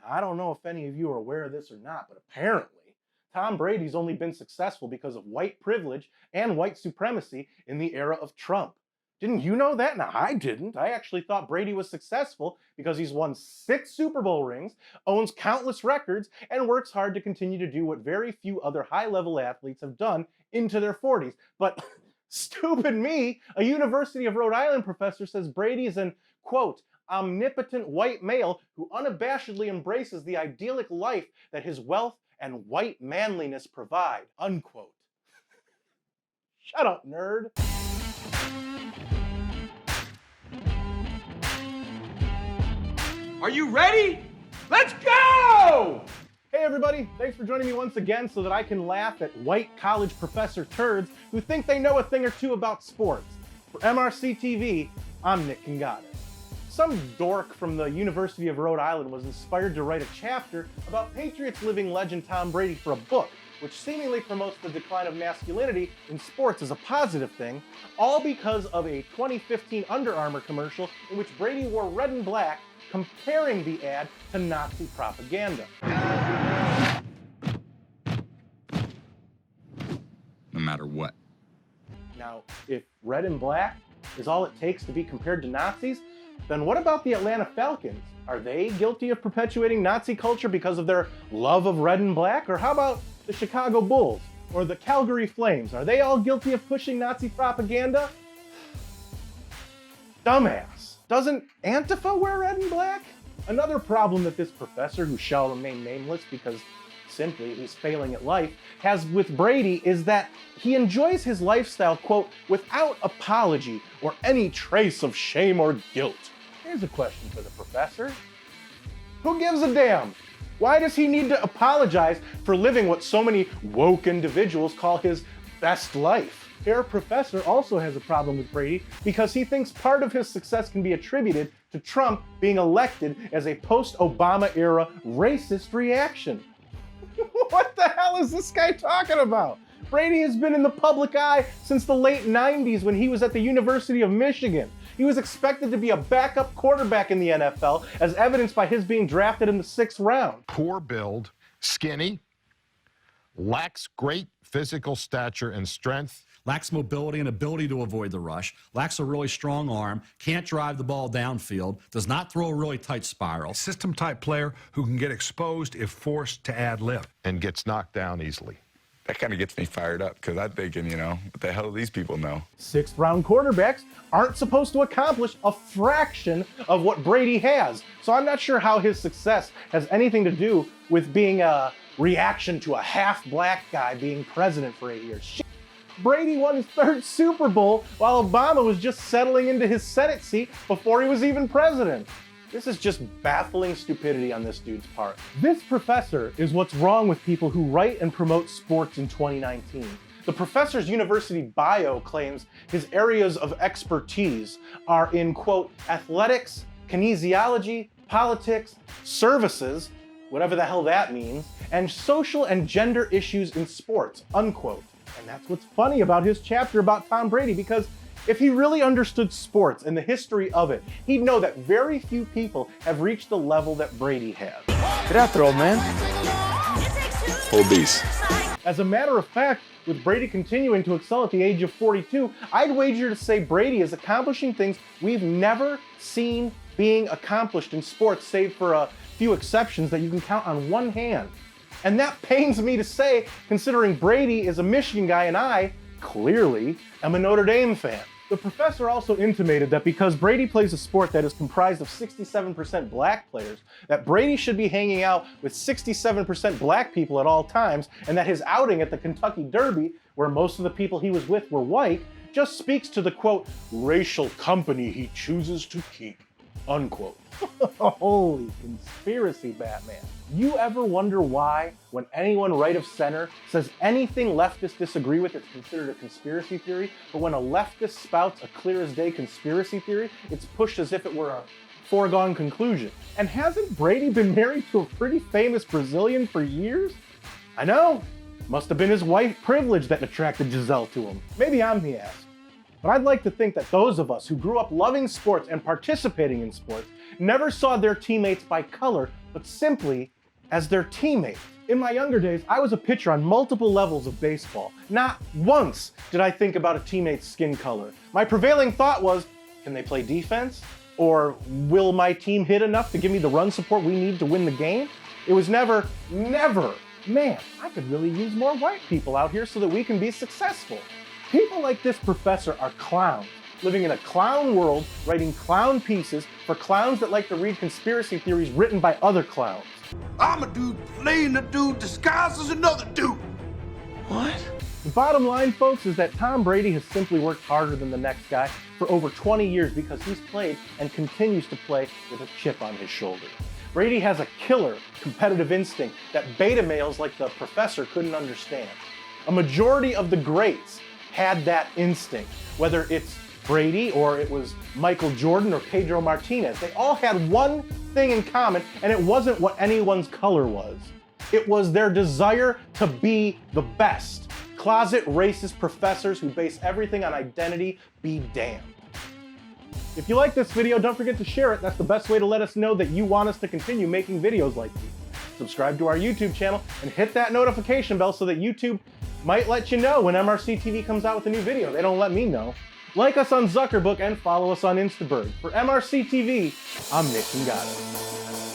I don't know if any of you are aware of this or not, but apparently Tom Brady's only been successful because of white privilege and white supremacy in the era of Trump. Didn't you know that? Now, I didn't. I actually thought Brady was successful because he's won 6 Super Bowl rings, owns countless records, and works hard to continue to do what very few other high-level athletes have done into their 40s. But stupid me, a University of Rhode Island professor says Brady is an, quote, omnipotent white male who unabashedly embraces the idyllic life that his wealth and white manliness provide, unquote. Shut up, nerd. Are you ready? Let's go! Hey everybody, thanks for joining me once again so that I can laugh at white college professor turds who think they know a thing or two about sports. For MRC-TV, I'm Nick Kangadis. Some dork from the University of Rhode Island was inspired to write a chapter about Patriots living legend Tom Brady for a book, which seemingly promotes the decline of masculinity in sports as a positive thing, all because of a 2015 Under Armour commercial in which Brady wore red and black, comparing the ad to Nazi propaganda. No matter what. Now, if red and black is all it takes to be compared to Nazis, then what about the Atlanta Falcons? Are they guilty of perpetuating Nazi culture because of their love of red and black? Or how about the Chicago Bulls or the Calgary Flames? Are they all guilty of pushing Nazi propaganda? Dumbass. Doesn't Antifa wear red and black? Another problem that this professor, who shall remain nameless because simply he's failing at life, has with Brady is that he enjoys his lifestyle, quote, without apology or any trace of shame or guilt. Here's a question for the professor. Who gives a damn? Why does he need to apologize for living what so many woke individuals call his best life? Our professor also has a problem with Brady because he thinks part of his success can be attributed to Trump being elected as a post-Obama era racist reaction. What the hell is this guy talking about? Brady has been in the public eye since the late 90s when he was at the University of Michigan. He was expected to be a backup quarterback in the NFL, as evidenced by his being drafted in the 6th round. Poor build, skinny, lacks great physical stature and strength. Lacks mobility and ability to avoid the rush, lacks a really strong arm, can't drive the ball downfield, does not throw a really tight spiral. System-type player who can get exposed if forced to add lift. And gets knocked down easily. That kind of gets me fired up because I'm thinking, what the hell do these people know? 6th round quarterbacks aren't supposed to accomplish a fraction of what Brady has. So I'm not sure how his success has anything to do with being a reaction to a half-black guy being president for 8 years. Shit. Brady won his 3rd Super Bowl while Obama was just settling into his Senate seat before he was even president. This is just baffling stupidity on this dude's part. This professor is what's wrong with people who write and promote sports in 2019. The professor's university bio claims his areas of expertise are in, quote, athletics, kinesiology, politics, services, whatever the hell that means, and social and gender issues in sports, unquote. And that's what's funny about his chapter about Tom Brady, because if he really understood sports and the history of it, he'd know that very few people have reached the level that Brady has. Get out there, old man. Obese. As a matter of fact, with Brady continuing to excel at the age of 42, I'd wager to say Brady is accomplishing things we've never seen being accomplished in sports, save for a few exceptions that you can count on one hand. And that pains me to say, considering Brady is a Michigan guy and I, clearly, am a Notre Dame fan. The professor also intimated that because Brady plays a sport that is comprised of 67% black players, that Brady should be hanging out with 67% black people at all times, and that his outing at the Kentucky Derby, where most of the people he was with were white, just speaks to the, quote, racial company he chooses to keep, unquote. Holy conspiracy, Batman. You ever wonder why, when anyone right of center says anything leftists disagree with, it's considered a conspiracy theory, but when a leftist spouts a clear as day conspiracy theory, it's pushed as if it were a foregone conclusion? And hasn't Brady been married to a pretty famous Brazilian for years? I know. Must have been his white privilege that attracted Giselle to him. Maybe I'm the ass. But I'd like to think that those of us who grew up loving sports and participating in sports never saw their teammates by color, but simply as their teammates. In my younger days, I was a pitcher on multiple levels of baseball. Not once did I think about a teammate's skin color. My prevailing thought was, can they play defense? Or will my team hit enough to give me the run support we need to win the game? It was never, man, I could really use more white people out here so that we can be successful. People like this professor are clowns, living in a clown world, writing clown pieces for clowns that like to read conspiracy theories written by other clowns. I'm a dude playing a dude disguised as another dude. What? The bottom line, folks, is that Tom Brady has simply worked harder than the next guy for over 20 years because he's played and continues to play with a chip on his shoulder. Brady has a killer competitive instinct that beta males like the professor couldn't understand. A majority of the greats had that instinct, whether it's Brady or it was Michael Jordan or Pedro Martinez. They all had one thing in common, and it wasn't what anyone's color was. It was their desire to be the best. Closet racist professors who base everything on identity be damned. If you like this video, don't forget to share it. That's the best way to let us know that you want us to continue making videos like these. Subscribe to our YouTube channel and hit that notification bell so that YouTube might let you know when MRC-TV comes out with a new video. They don't let me know. Like us on Zuckerbook and follow us on Instaburg. For MRC-TV, I'm Nick Kangadis.